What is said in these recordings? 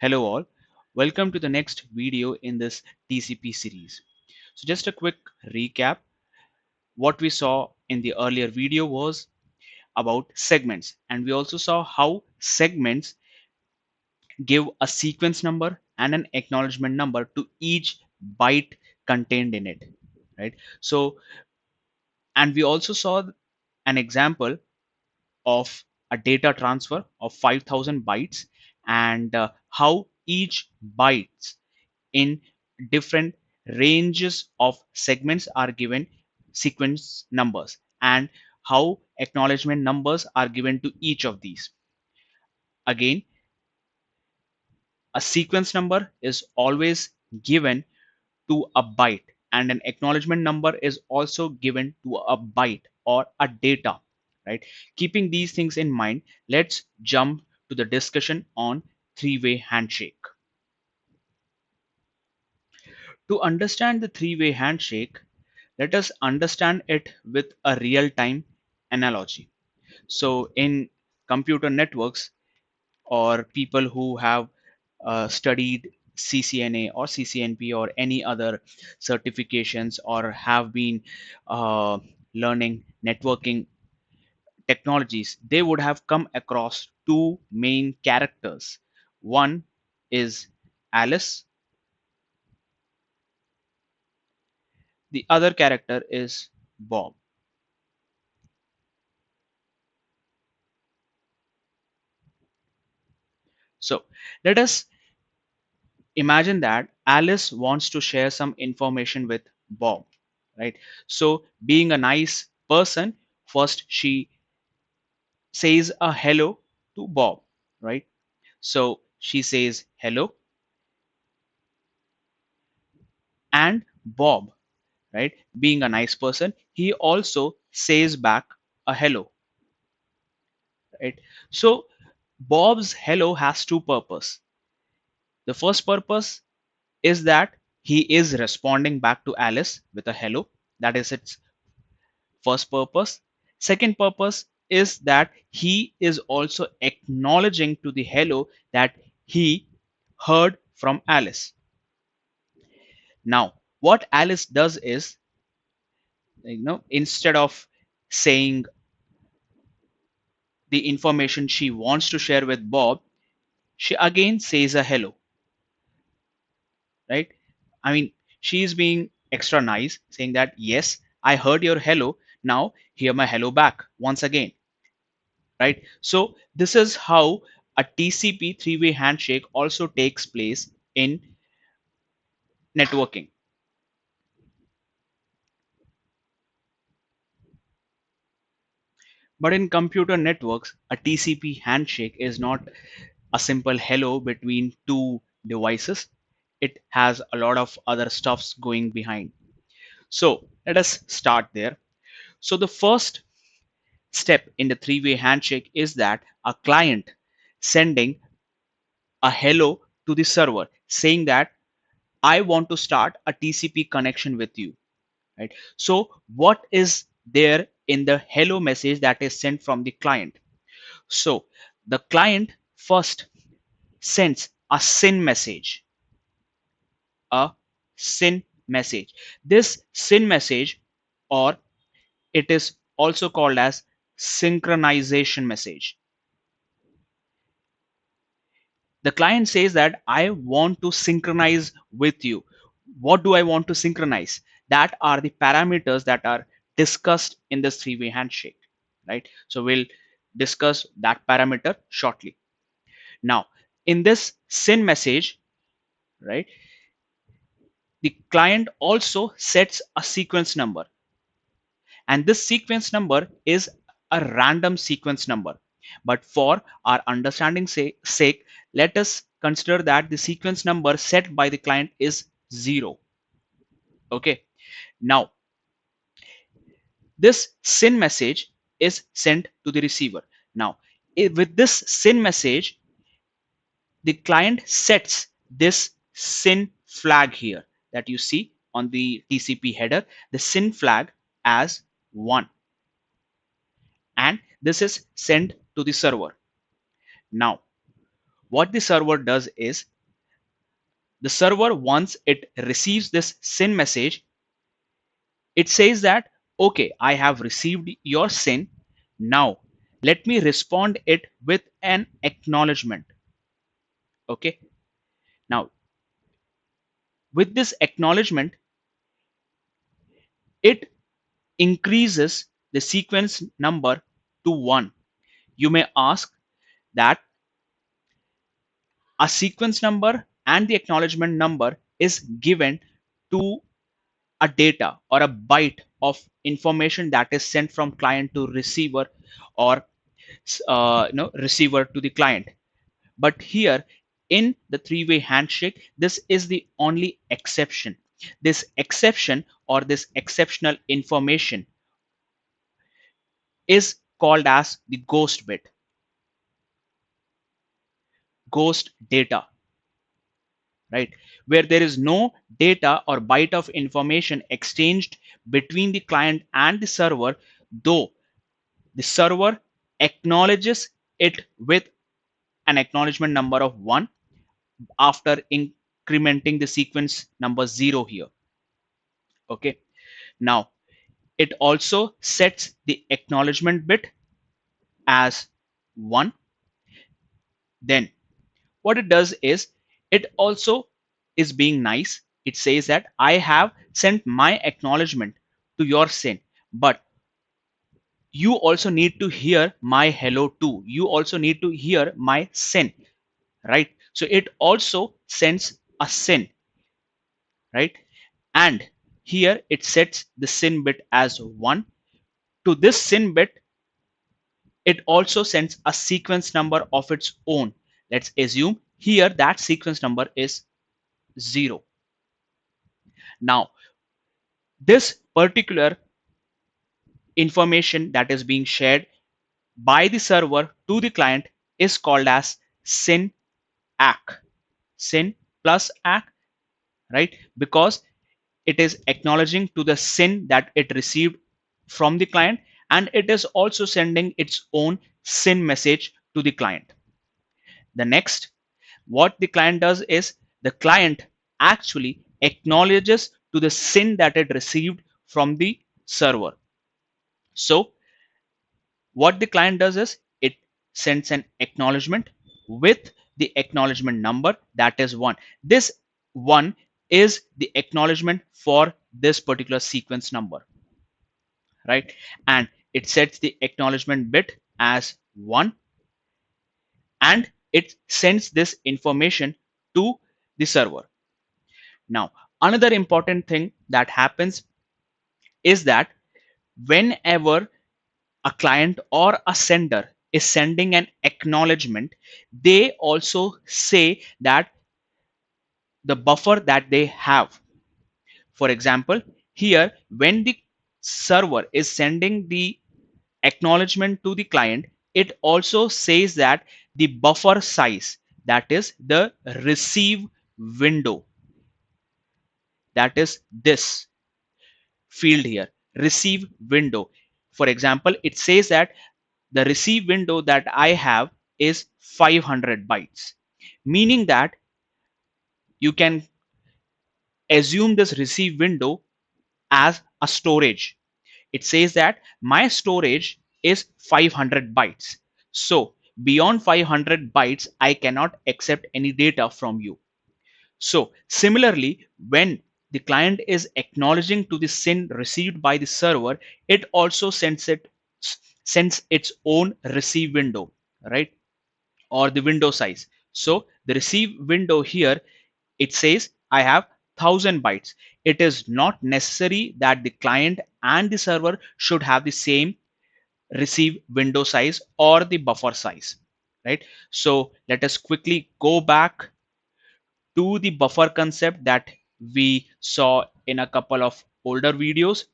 Hello all, welcome to the next video in this TCP series. So just a quick recap. What we saw in the earlier video was about segments, and we also saw how segments give a sequence number and an acknowledgement number to each byte contained in it, right? So, and we also saw an example of a data transfer of 5000 bytes and how each bytes in different ranges of segments are given sequence numbers and how acknowledgement numbers are given to each of these. Again, a sequence number is always given to a byte and an acknowledgement number is also given to a byte or a data, right? Keeping these things in mind, let's jump to the discussion on three-way handshake. To understand the three-way handshake, let us understand it with a real-time analogy. So in computer networks or people who have studied CCNA or CCNP or any other certifications or have been learning networking technologies, they would have come across two main characters. One is Alice, the other character is Bob. So let us imagine that Alice wants to share some information with Bob, right? So, being a nice person, first she says a hello to Bob, right? So, she says hello, and Bob, right, being a nice person, he also says back a hello, right? So, Bob's hello has two purposes. The first purpose is that he is responding back to Alice with a hello. That is its first purpose. Second purpose is that he is also acknowledging to the hello that he heard from Alice. Now, what Alice does is, instead of saying the information she wants to share with Bob, she again says a hello, right? I mean, she is being extra nice, saying that, yes, I heard your hello. Now, hear my hello back once again, right? So this is how a TCP three-way handshake also takes place in networking. But in computer networks, a TCP handshake is not a simple hello between two devices. It has a lot of other stuffs going behind. So let us start there. So the first step in the three-way handshake is that a client sending a hello to the server saying that I want to start a TCP connection with you, right? So what is there in the hello message that is sent from the client? So the client first sends a SYN message, a SYN message. This SYN message, or it is also called as synchronization message. The client says that I want to synchronize with you. What do I want to synchronize? That are the parameters that are discussed in this three-way handshake, right? So we'll discuss that parameter shortly. Now, in this SYN message, right, the client also sets a sequence number, and this sequence number is a random sequence number. But for our understanding sake, let us consider that the sequence number set by the client is 0. Okay. Now, this SYN message is sent to the receiver. Now, with this SYN message, the client sets this SYN flag here that you see on the TCP header, the SYN flag as 1, and this is sent to the server. Now, What the server does is, the server, once it receives this SYN message, it says that, okay, I have received your SYN. Now, let me respond it with an acknowledgement. Okay. Now, with this acknowledgement, it increases the sequence number to 1. You may ask that a sequence number and the acknowledgement number is given to a data or a byte of information that is sent from client to receiver, or receiver to the client. But here in the three-way handshake, this is the only exception. This exception, or this exceptional information, is called as the ghost bit, ghost data, right? Where there is no data or byte of information exchanged between the client and the server, though the server acknowledges it with an acknowledgement number of 1 after incrementing the sequence number 0 here. Okay. Now, it also sets the acknowledgement bit as 1. Then what it does is, it also is being nice. It says that I have sent my acknowledgement to your SYN, but you also need to hear my hello too. You also need to hear my SYN, right? So it also sends a SYN, right? And here it sets the SYN bit as 1. To this SYN bit, it also sends a sequence number of its own. Let's assume here that sequence number is 0. Now, this particular information that is being shared by the server to the client is called as SYN ACK. SYN plus ACK, right? Because it is acknowledging to the SYN that it received from the client, and it is also sending its own SYN message to the client. The next, what the client does is, the client actually acknowledges to the SYN that it received from the server. So what the client does is, it sends an acknowledgement with the acknowledgement number, that is 1. This 1 is the acknowledgement for this particular sequence number, right? And it sets the acknowledgement bit as 1, and it sends this information to the server. Now, another important thing that happens is that whenever a client or a sender is sending an acknowledgement, they also say that the buffer that they have. For example, here when the server is sending the acknowledgement to the client, it also says that the buffer size, that is the receive window, that is this field here, receive window. For example, it says that the receive window that I have is 500 bytes, meaning that you can assume this receive window as a storage. It says that my storage is 500 bytes. So beyond 500 bytes, I cannot accept any data from you. So similarly, when the client is acknowledging to the SYN received by the server, it also sends its own receive window, right? Or the window size. So the receive window here, it says I have 1000 bytes. It is not necessary that the client and the server should have the same receive window size or the buffer size, right? So let us quickly go back to the buffer concept that we saw in a couple of older videos,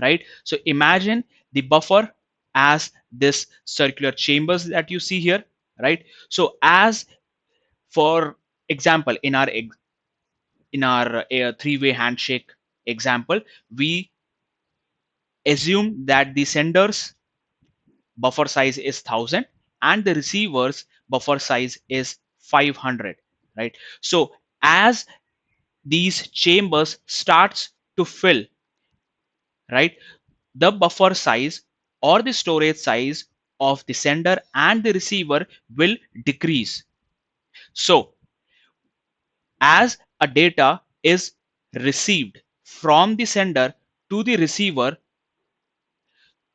right? So imagine the buffer as this circular chambers that you see here, right? So as for example, in our three-way handshake example, we assume that the sender's buffer size is 1000 and the receiver's buffer size is 500, right? So as these chambers starts to fill, right, the buffer size or the storage size of the sender and the receiver will decrease. So as a data is received from the sender to the receiver,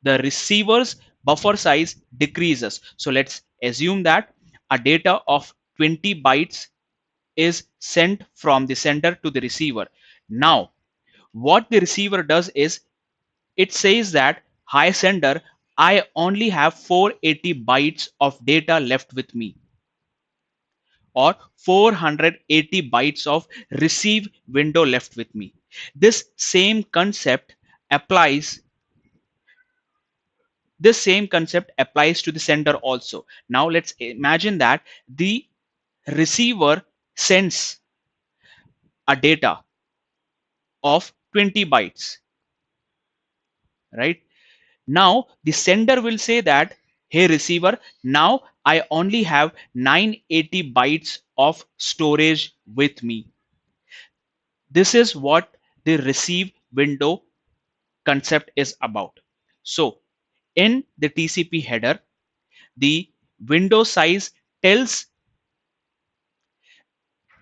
the receiver's buffer size decreases. So let's assume that a data of 20 bytes is sent from the sender to the receiver. Now, what the receiver does is it says that, hi sender, I only have 480 bytes of data left with me, or 480 bytes of receive window left with me. This same concept applies this same concept applies to the sender also. Now let's imagine that the receiver sends a data of 20 bytes, right? Now the sender will say that, hey receiver, now I only have 980 bytes of storage with me. This is what the receive window concept is about. So in the TCP header, the window size tells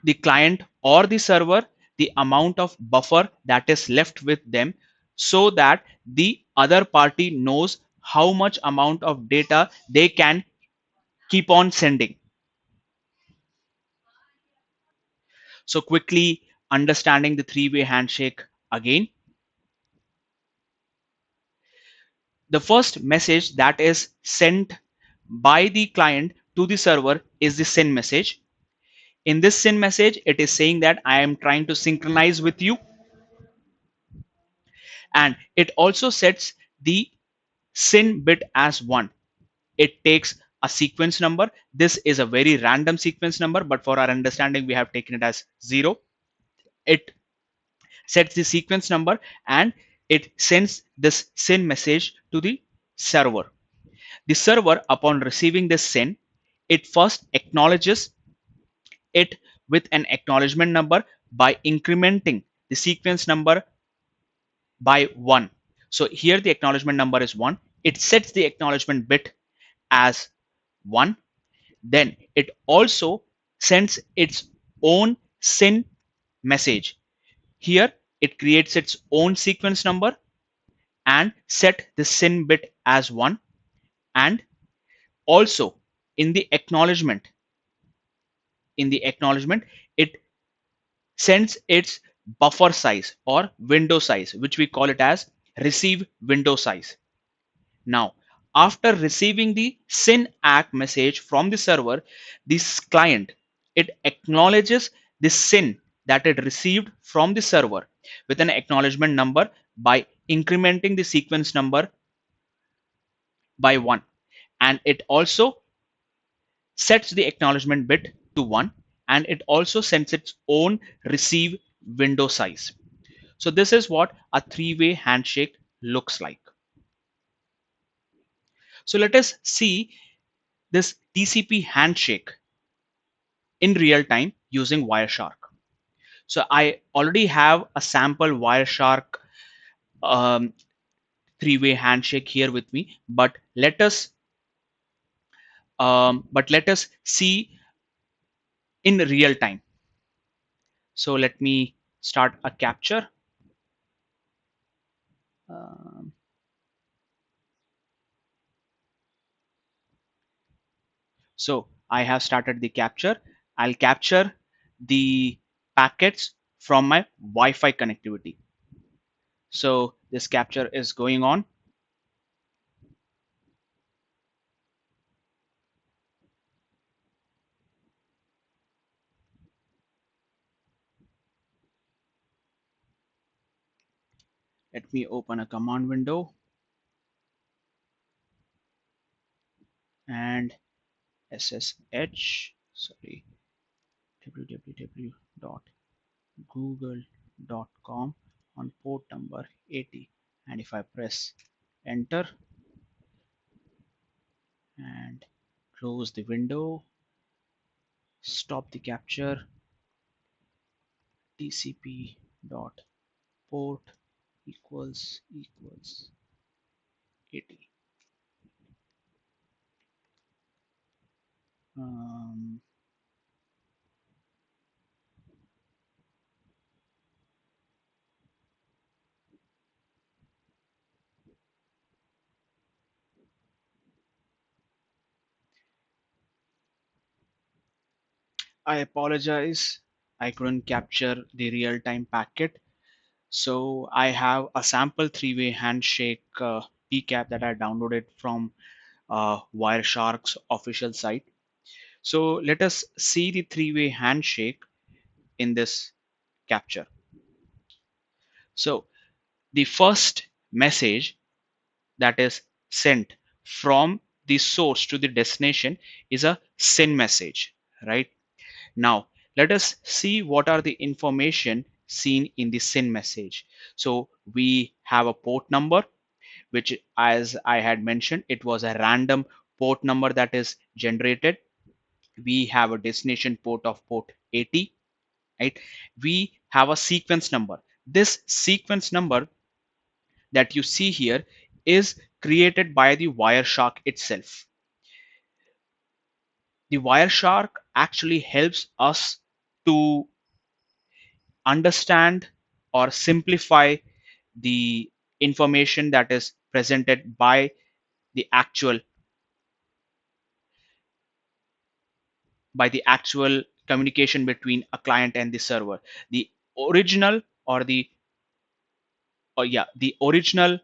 the client or the server the amount of buffer that is left with them, so that the other party knows how much amount of data they can keep on sending. So quickly understanding the three-way handshake again. The first message that is sent by the client to the server is the send message. In this send message, it is saying that I am trying to synchronize with you, and it also sets the send bit as 1. It takes a sequence number. This is a very random sequence number, but for our understanding, we have taken it as 0. It sets the sequence number and it sends this send message to the server. The server, upon receiving this send, it first acknowledges it with an acknowledgement number by incrementing the sequence number by 1. So here the acknowledgement number is 1. It sets the acknowledgement bit as 1. Then it also sends its own send message. Here it creates its own sequence number and set the send bit as 1. And also in the acknowledgement, it sends its buffer size or window size, which we call it as receive window size. Now, after receiving the SYN ACK message from the server, this client, it acknowledges the SYN that it received from the server with an acknowledgement number by incrementing the sequence number by 1. And it also sets the acknowledgement bit to 1, and it also sends its own receive window size. So this is what a three-way handshake looks like. So let us see this TCP handshake in real time using Wireshark. So I already have a sample Wireshark um, three-way handshake here with me, but let us see in real time. So let me start a capture. Um, so I have started the capture. I'll capture the packets from my Wi-Fi connectivity. So this capture is going on. Let me open a command window and SSH, sorry, www.google.com on port number 80. And if I press enter and close the window, Stop the capture. TCP dot port equals 80. Um, I apologize. I couldn't capture the real-time packet. So I have a sample three-way handshake PCAP that I downloaded from Wireshark's official site. So let us see the three-way handshake in this capture. So the first message that is sent from the source to the destination is a SYN message, right? Now, let us see what are the information seen in the SYN message. So we have a port number, which, as I had mentioned, it was a random port number that is generated. We have a destination port of port 80, right? We have a sequence number. This sequence number that you see here is created by the Wireshark itself. The Wireshark actually helps us to understand or simplify the information that is presented the actual by the actual communication between a client and the server. The original or the or yeah the original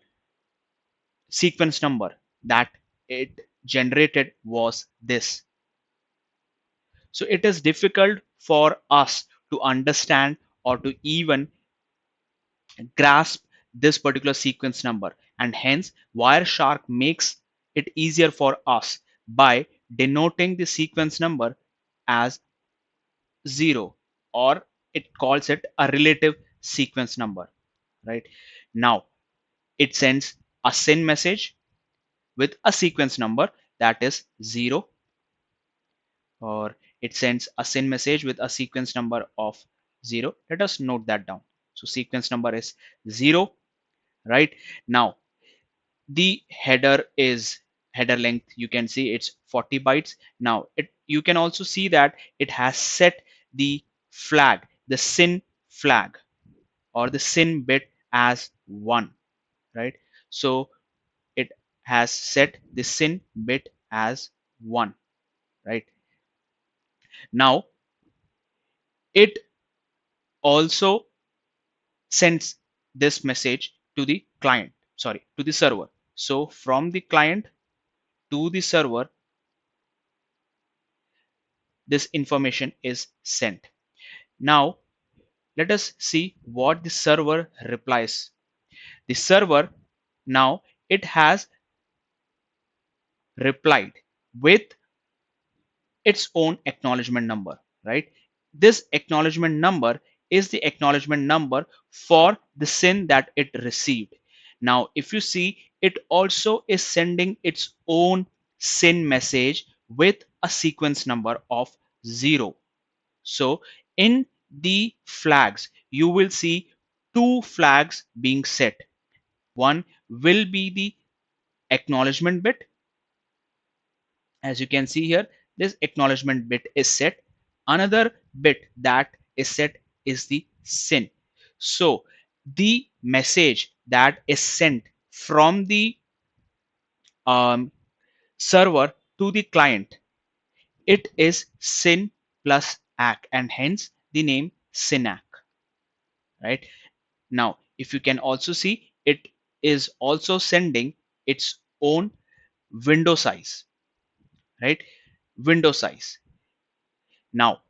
sequence number that it generated was this. So it is difficult for us to understand or to even grasp this particular sequence number, and hence Wireshark makes it easier for us by denoting the sequence number as 0, or it calls it a relative sequence number, right? Now it sends a SYN message with a sequence number that is 0, or it sends a SYN message with a sequence number of 0. Let us note that down. So sequence number is 0, right? Now the header length, you can see it's 40 bytes. Now you can also see that it has set the flag, the SYN flag, or the SYN bit as 1, right? So it has set the SYN bit as 1, right? Now it also sends this message to the client, sorry, to the server. So from the client to the server, this information is sent. Now let us see what the server replies. The server, now it has replied with its own acknowledgement number, right? This acknowledgement number is the acknowledgement number for the SYN that it received. Now, if you see, it also is sending its own SYN message with a sequence number of 0. So, in the flags, you will see two flags being set. One will be the acknowledgement bit. As you can see here, this acknowledgement bit is set. Another bit that is set is the SYN. So the message that is sent from the um, server to the client, it is SYN plus ACK, and hence the name SYNAC, right? Now if you can also see, it is also sending its own window size, right? Window size. Now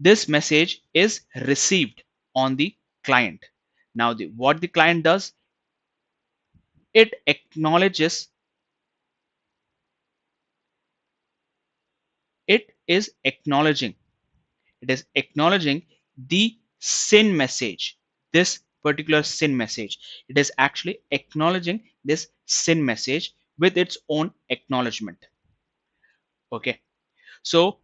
this message is received on the client. Now what the client does, it acknowledges, it is acknowledging it is acknowledging the SYN message, this particular SYN message. It is actually acknowledging this SYN message with its own acknowledgement. Okay, so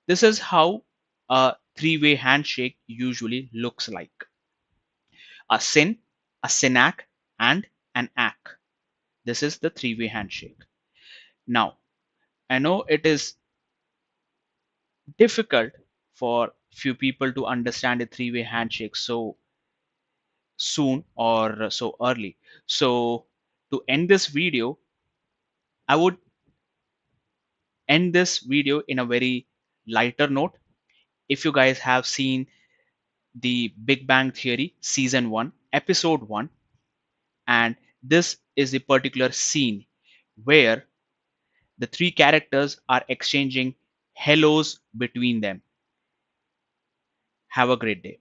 This is how a three-way handshake usually looks like: a sin, a synac, and an ack. This is the three-way handshake. Now, I know it is difficult for few people to understand a three-way handshake so soon or so early. So, to end this video, I would end this video in a very lighter note. If you guys have seen the Big Bang Theory season 1, episode 1, and this is the particular scene where the three characters are exchanging hellos between them. Have a great day.